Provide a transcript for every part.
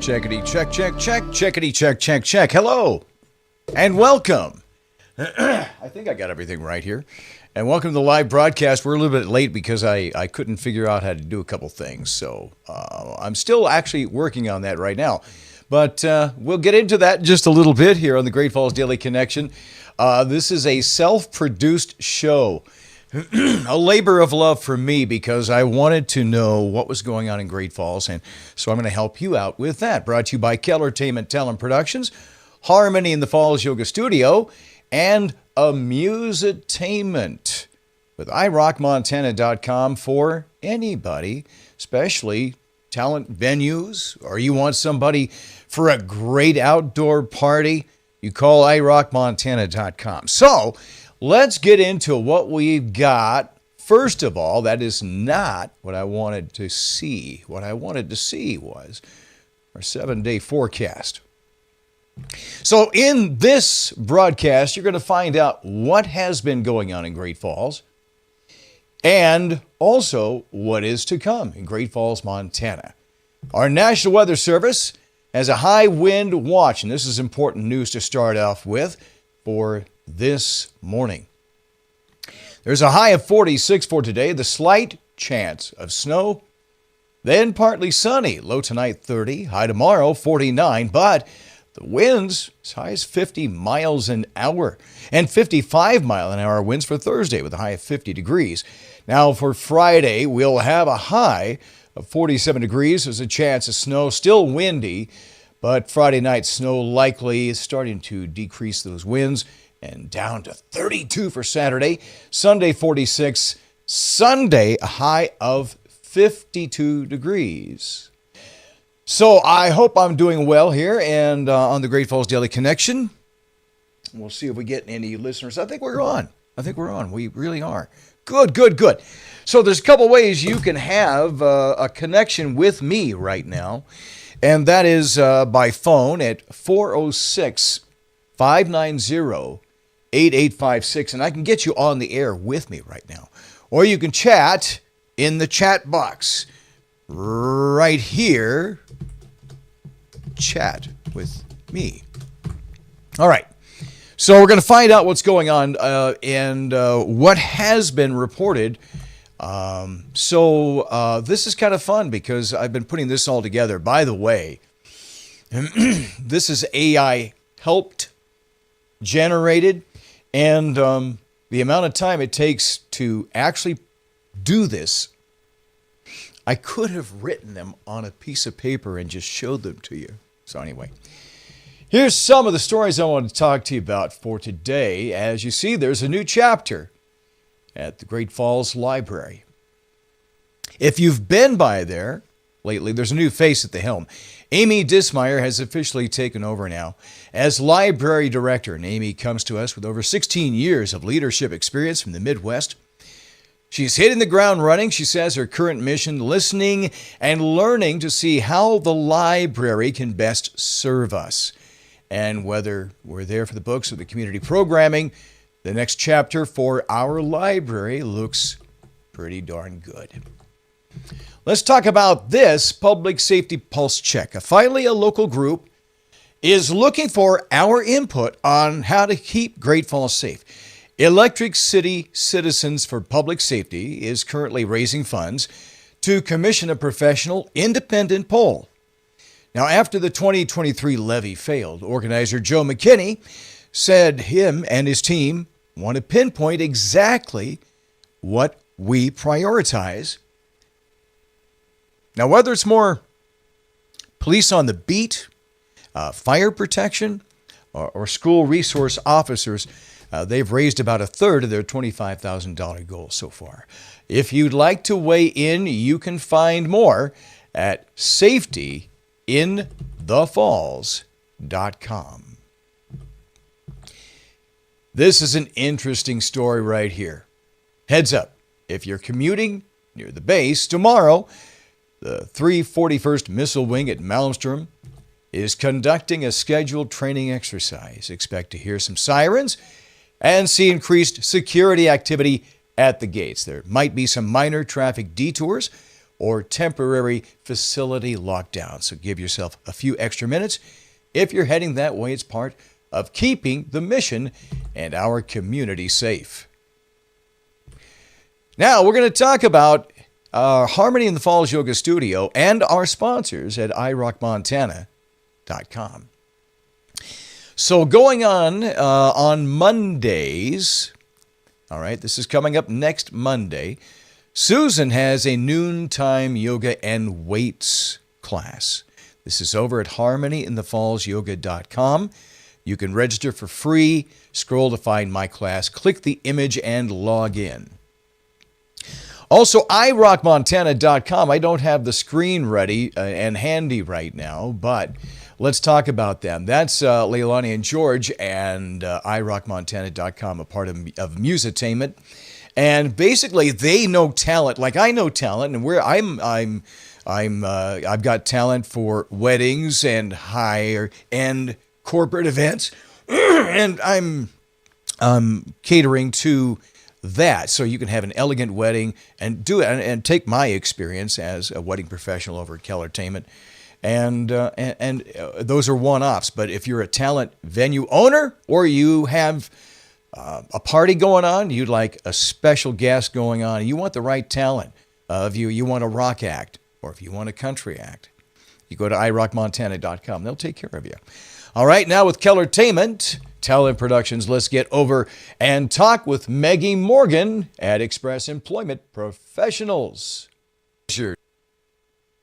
Checkity check, check, check, checkity check, check, check. Hello and welcome. I think I got everything right here. And welcome to the live broadcast. We're a little bit late because I couldn't figure out how to do a couple things. So I'm still actually working on that right now. But we'll get into that in just a little bit here on the Great Falls Daily Connection. This is a self-produced show. A labor of love for me because I wanted to know what was going on in Great Falls, and so I'm going to help you out with that. Brought to you by Kellergeist Talent Productions, Harmony in the Falls Yoga Studio, and Amusetainment with iRockMontana.com for anybody, especially talent venues, or you want somebody for a great outdoor party, you call iRockMontana.com. So let's get into what we've got. First of all, that is not what I wanted to see. What I wanted to see was our 7-day forecast. So in this broadcast, you're going to find out what has been going on in Great Falls and also what is to come in Great Falls, Montana. Our National Weather Service has a high wind watch, and this is important news to start off with for this morning. There's a high of 46 for today, the slight chance of snow. Then partly sunny, low tonight 30, high tomorrow 49, but the winds as high as 50 miles an hour and 55 mile an hour winds for Thursday with a high of 50 degrees. Now for Friday, we'll have a high of 47 degrees. There's a chance of snow, still windy, but Friday night snow likely is starting to decrease those winds. And down to 32 for Saturday. Sunday, 46. Sunday, a high of 52 degrees. So I hope I'm doing well here and on the Great Falls Daily Connection. We'll see if we get any listeners. I think we're on. We really are. Good. So there's a couple ways you can have a connection with me right now. And that is by phone at 406-590-8856, and I can get you on the air with me right now. Or you can chat in the chat box right here. Chat with me. All right. So we're going to find out what's going on and what has been reported. So this is kind of fun because I've been putting this all together. By the way, this is AI helped generated. And the amount of time it takes to actually do this, I could have written them on a piece of paper and just showed them to you. So anyway, here's some of the stories I want to talk to you about for today. As you see, there's a new chapter at the Great Falls Library. If you've been by there lately, there's a new face at the helm. Amy Dissmeyer has officially taken over now as library director, and Amy comes to us with over 16 years of leadership experience from the Midwest. She's hitting the ground running. She says her current mission, listening and learning to see how the library can best serve us. And whether we're there for the books or the community programming, the next chapter for our library looks pretty darn good. Let's talk about this Public Safety Pulse Check. Finally, a local group is looking for our input on how to keep Great Falls safe. Electric City Citizens for Public Safety is currently raising funds to commission a professional independent poll. Now, after the 2023 levy failed, organizer Joe McKinney said him and his team want to pinpoint exactly what we prioritize. Now, whether it's more police on the beat, fire protection, or school resource officers, they've raised about a third of their $25,000 goal so far. If you'd like to weigh in, you can find more at safetyinthefalls.com. This is an interesting story right here. Heads up, if you're commuting near the base tomorrow, the 341st Missile Wing at Malmstrom is conducting a scheduled training exercise. Expect to hear some sirens and see increased security activity at the gates. There might be some minor traffic detours or temporary facility lockdown. So give yourself a few extra minutes. If you're heading that way, it's part of keeping the mission and our community safe. Now, we're going to talk about Harmony in the Falls Yoga Studio and our sponsors at iRockMontana.com. So going on Mondays, all right, this is coming up next Monday, Susan has a noontime yoga and weights class. This is over at harmonyinthefallsyoga.com. You can register for free, scroll to find my class, click the image, and log in. Also, iRockMontana.com. I don't have the screen ready and handy right now, but let's talk about them. That's Leilani and George and iRockMontana.com, a part of Musitainment. And basically, they know talent like I know talent, and I've got talent for weddings and higher end corporate events, and I'm catering to that, so you can have an elegant wedding and do it and take my experience as a wedding professional over at Kellergeist. And those are one-offs. But if you're a talent venue owner or you have a party going on, you'd like a special guest going on, and you want the right talent, if you want a rock act or if you want a country act, you go to iRockMontana.com. They'll take care of you. All right, now with Kellertainment, Talent Productions, let's get over and talk with Maggie Morgan at Express Employment Professionals. Sure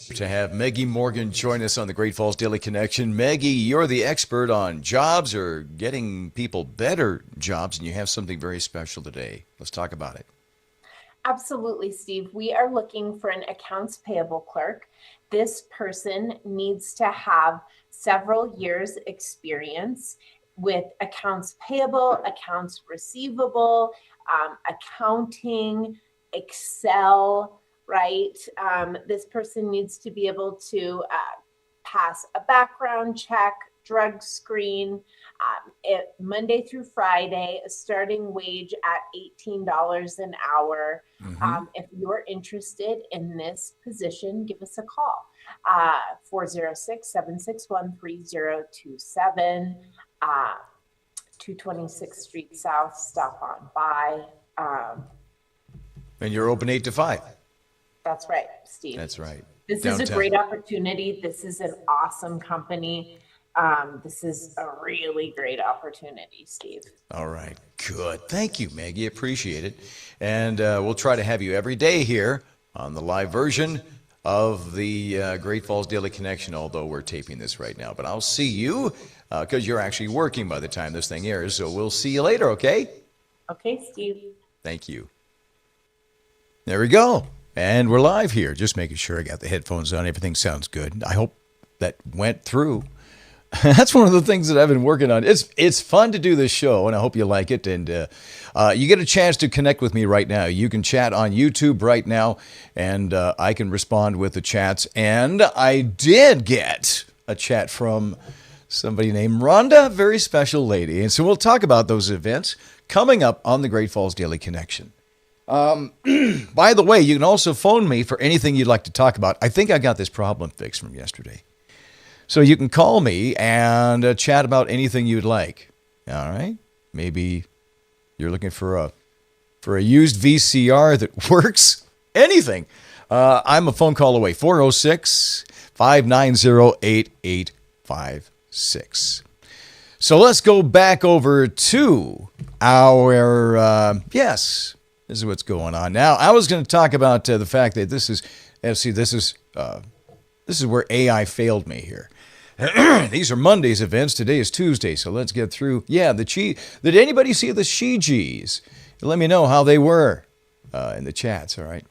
to have Maggie Morgan join us on the Great Falls Daily Connection. Maggie, you're the expert on jobs or getting people better jobs, and you have something very special today. Let's talk about it. Absolutely, Steve. We are looking for an accounts payable clerk. This person needs to have several years experience with accounts payable, accounts receivable, accounting, Excel, right? This person needs to be able to pass a background check, drug screen, Monday through Friday, a starting wage at $18 an hour. Mm-hmm. If you're interested in this position, give us a call. 406-761-3027, 226th Street South, stop on by. And you're open 8 to 5. That's right, Steve. That's right. This Downtown. Is a great opportunity. This is an awesome company. This is a really great opportunity, Steve. All right, good. Thank you, Maggie. Appreciate it. And we'll try to have you every day here on the live version of the Great Falls Daily Connection, although we're taping this right now. But I'll see you because you're actually working by the time this thing airs. So we'll see you later, okay? Okay, Steve. Thank you. There we go. And we're live here. Just making sure I got the headphones on. Everything sounds good. I hope that went through. That's one of the things that I've been working on. It's fun to do this show, and I hope you like it. And you get a chance to connect with me right now. You can chat on YouTube right now, and I can respond with the chats. And I did get a chat from somebody named Rhonda, very special lady. And so we'll talk about those events coming up on the Great Falls Daily Connection. By the way, you can also phone me for anything you'd like to talk about. I think I got this problem fixed from yesterday. So you can call me and chat about anything you'd like. All right? Maybe you're looking for a used VCR that works. Anything. I'm a phone call away. 406-590-8856. So let's go back over to our, yes, this is what's going on. Now, I was going to talk about the fact that this is where AI failed me here. These are Monday's events. Today is Tuesday, so let's get through. Yeah, did anybody see the Shijis? Let me know how they were in the chats, all right?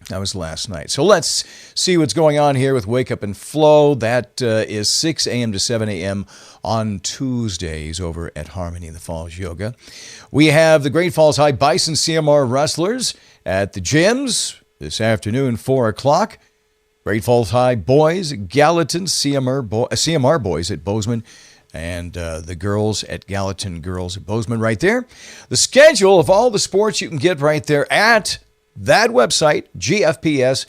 That was last night. So let's see what's going on here with Wake Up and Flow. That is 6 a.m. to 7 a.m. on Tuesdays over at Harmony in the Falls Yoga. We have the Great Falls High Bison CMR Wrestlers at the gyms this afternoon, 4 o'clock. Great Falls High Boys, Gallatin CMR Boys at Bozeman, and the girls at Gallatin Girls at Bozeman right there. The schedule of all the sports you can get right there at that website, GFPS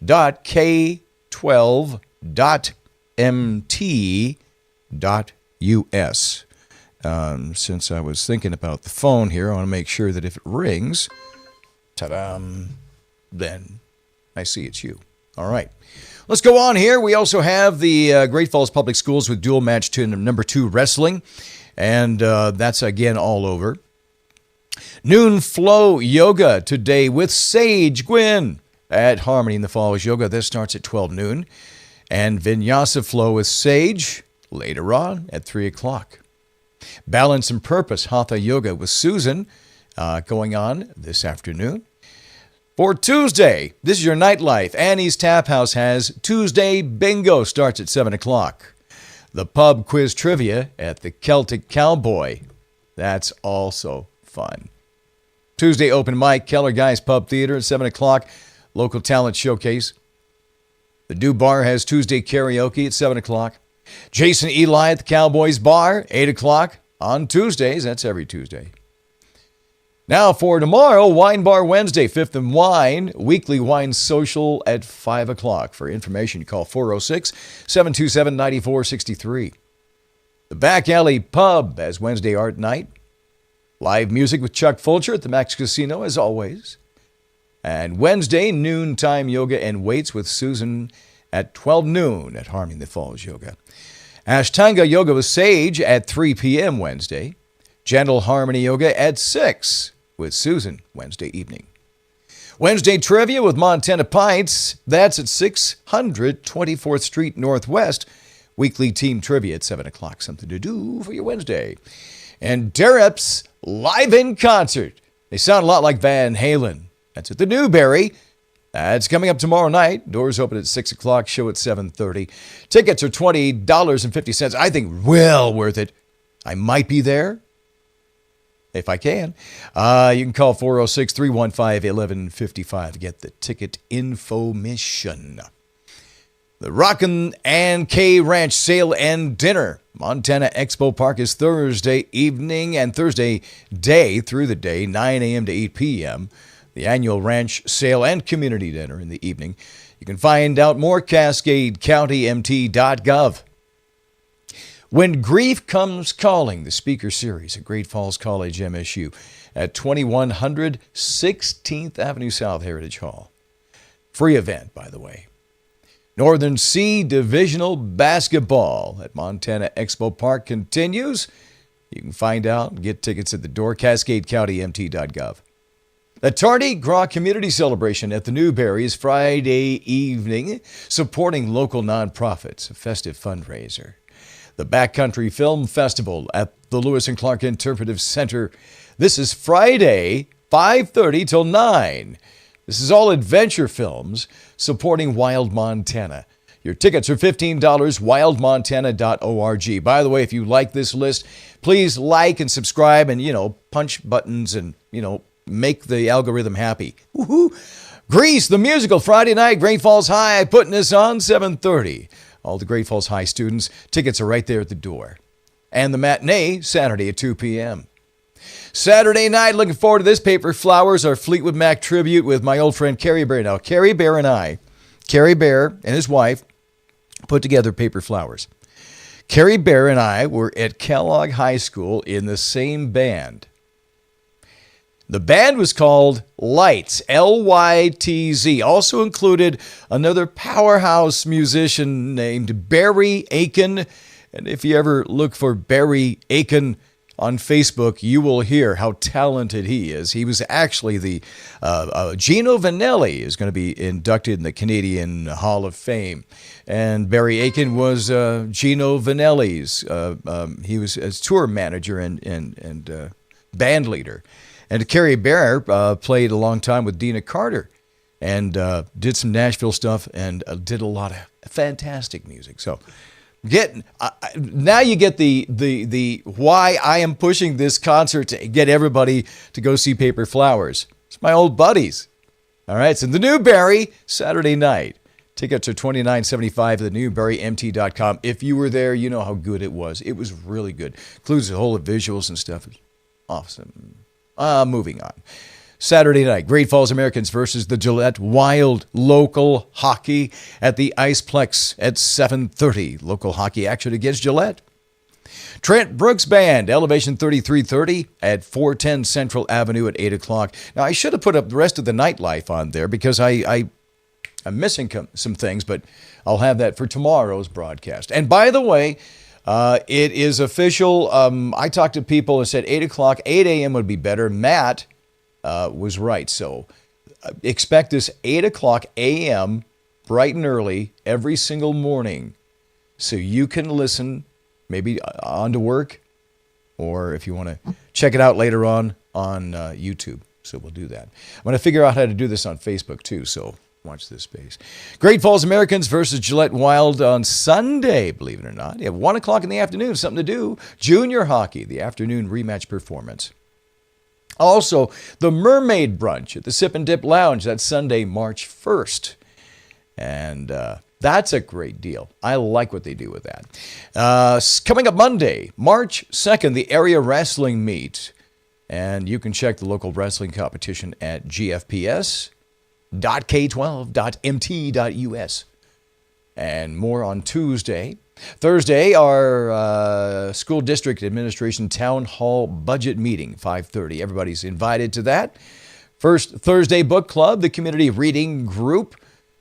www.k12.mt.us. Since I was thinking about the phone here, I want to make sure that if it rings, ta-da, then I see it's you. All right. Let's go on here. We also have the Great Falls Public Schools with dual match to number 2 wrestling, and that's again all over. Noon Flow Yoga today with Sage Gwynn at Harmony in the Falls Yoga. This starts at 12 noon. And Vinyasa Flow with Sage later on at 3 o'clock. Balance and Purpose Hatha Yoga with Susan going on this afternoon. For Tuesday, this is your Nightlife. Annie's Tap House has Tuesday Bingo, starts at 7 o'clock. The Pub Quiz Trivia at the Celtic Cowboy. That's also fun. Tuesday Open Mic, Kellergeist Pub Theater at 7 o'clock. Local Talent Showcase. The Do Bar has Tuesday Karaoke at 7 o'clock. Jason Eli at the Cowboys Bar, 8 o'clock on Tuesdays. That's every Tuesday. Now for tomorrow, Wine Bar Wednesday, Fifth and Wine, weekly wine social at 5 o'clock. For information, call 406-727-9463. The Back Alley Pub has Wednesday Art Night. Live music with Chuck Fulcher at the Max Casino, as always. And Wednesday, noontime yoga and weights with Susan at 12 noon at Harmony in the Falls Yoga. Ashtanga Yoga with Sage at 3 p.m. Wednesday. Gentle Harmony Yoga at 6 with Susan Wednesday evening. Wednesday Trivia with Montana Pints. That's at 600 24th Street Northwest. Weekly team trivia at 7 o'clock. Something to do for your Wednesday. And Deraps live in concert. They sound a lot like Van Halen. That's at the Newberry. It's coming up tomorrow night. Doors open at 6 o'clock, show at 7:30. Tickets are $20.50. I think well worth it. I might be there if I can. You can call 406-315-1155 to get the ticket information. The Rockin' and K Ranch Sale and Dinner. Montana Expo Park is Thursday evening and Thursday day through the day, 9 a.m. to 8 p.m. The annual ranch sale and community dinner in the evening. You can find out more CascadeCountyMT.gov. When Grief Comes Calling, the speaker series at Great Falls College, MSU, at 2100 16th Avenue South, Heritage Hall. Free event, by the way. Northern C Divisional Basketball at Montana Expo Park continues. You can find out and get tickets at the door, CascadeCountyMT.gov. The Tardy Gras Community Celebration at the Newberry is Friday evening, supporting local nonprofits, a festive fundraiser. The Backcountry Film Festival at the Lewis and Clark Interpretive Center. This is Friday, 5:30 till 9. This is all adventure films supporting Wild Montana. Your tickets are $15, wildmontana.org. By the way, if you like this list, please like and subscribe and, punch buttons and, make the algorithm happy. Woohoo! Grease, the musical, Friday night, Great Falls High, putting this on 7:30. All the Great Falls High students, tickets are right there at the door. And the matinee, Saturday at 2 p.m. Saturday night, looking forward to this. Paper Flowers, our Fleetwood Mac tribute with my old friend Carrie Bear. Now, Carrie Bear and his wife, put together Paper Flowers. Carrie Bear and I were at Kellogg High School in the same band. The band was called Lights, L-Y-T-Z. Also included another powerhouse musician named Barry Aiken. And if you ever look for Barry Aiken on Facebook, you will hear how talented he is. He was actually the Gino Vanelli is going to be inducted in the Canadian Hall of Fame. And Barry Aiken was Gino Vanelli's. He was his tour manager and band leader. And Carrie Bear played a long time with Dina Carter and did some Nashville stuff and did a lot of fantastic music. So now you get the why I am pushing this concert to get everybody to go see Paper Flowers. It's my old buddies. All right, it's in the Newberry Saturday night. Tickets are $29.75 at the NewberryMT.com. If you were there, you know how good it was. It was really good. Includes a whole of visuals and stuff. Awesome. Moving on. Saturday night, Great Falls Americans versus the Gillette Wild. Local hockey at the Iceplex at 7:30. Local hockey action against Gillette. Trent Brooks Band, Elevation 3330 at 410 Central Avenue at 8 o'clock. Now, I should have put up the rest of the Nightlife on there because I'm missing some things, but I'll have that for tomorrow's broadcast. And by the way, it is official. I talked to people and said 8 o'clock, 8 a.m. would be better. Matt was right. So expect this 8 o'clock a.m. bright and early every single morning so you can listen maybe on to work or if you want to check it out later on YouTube. So we'll do that. I'm going to figure out how to do this on Facebook too. So watch this space. Great Falls Americans versus Gillette Wild on Sunday, believe it or not. You have 1 o'clock in the afternoon, something to do. Junior hockey, the afternoon rematch performance. Also, the Mermaid Brunch at the Sip and Dip Lounge. That's Sunday, March 1st. And that's a great deal. I like what they do with that. Coming up Monday, March 2nd, the area wrestling meet. And you can check the local wrestling competition at gfps.k12.mt.us. And more on Tuesday. Thursday, our school district administration town hall budget meeting, 5:30. Everybody's invited to that. First Thursday book club, the community reading group,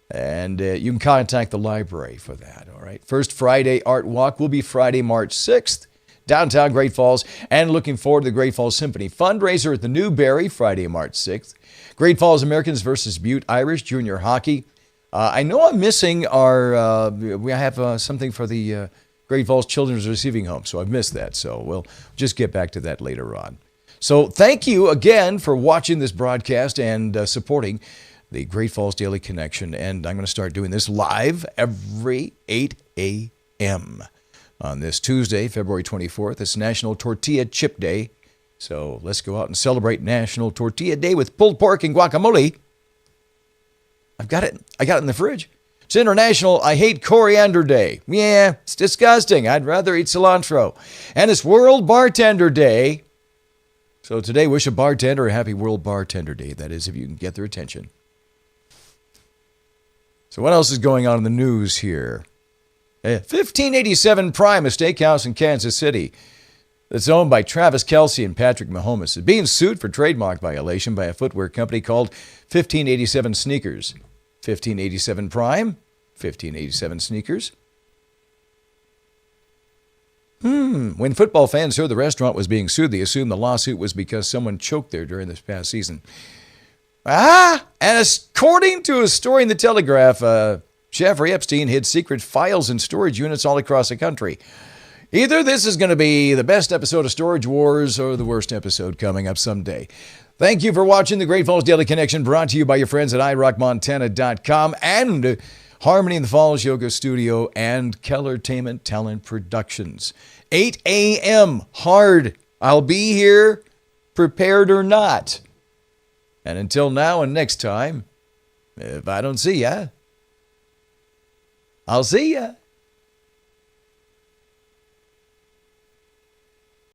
and you can contact the library for that, all right? First Friday art walk will be Friday, March 6th, downtown Great Falls, and looking forward to the Great Falls Symphony fundraiser at the Newberry, Friday, March 6th. Great Falls Americans versus Butte Irish Junior Hockey. I know I'm missing our, we have something for the Great Falls Children's Receiving Home, so I've missed that. So we'll just get back to that later on. So thank you again for watching this broadcast and supporting the Great Falls Daily Connection. And I'm going to start doing this live every 8 a.m. on this Tuesday, February 24th. It's National Tortilla Chip Day. So let's go out and celebrate National Tortilla Day with pulled pork and guacamole. I got it in the fridge. It's International I Hate Coriander Day. Yeah, it's disgusting. I'd rather eat cilantro. And it's World Bartender Day. So today, wish a bartender a happy World Bartender Day. That is, if you can get their attention. So what else is going on in the news here? 1587 Prime, a steakhouse in Kansas City that's owned by Travis Kelce and Patrick Mahomes, is being sued for trademark violation by a footwear company called 1587 Sneakers. 1587 Prime, 1587 Sneakers. When football fans heard the restaurant was being sued, they assumed the lawsuit was because someone choked there during this past season. And according to a story in the Telegraph, Jeffrey Epstein hid secret files in storage units all across the country. Either this is going to be the best episode of Storage Wars or the worst episode coming up someday. Thank you for watching the Great Falls Daily Connection, brought to you by your friends at iRockMontana.com and Harmony in the Falls Yoga Studio and Kellertainment Talent Productions. 8 a.m. hard. I'll be here, prepared or not. And until now and next time, if I don't see ya, I'll see ya.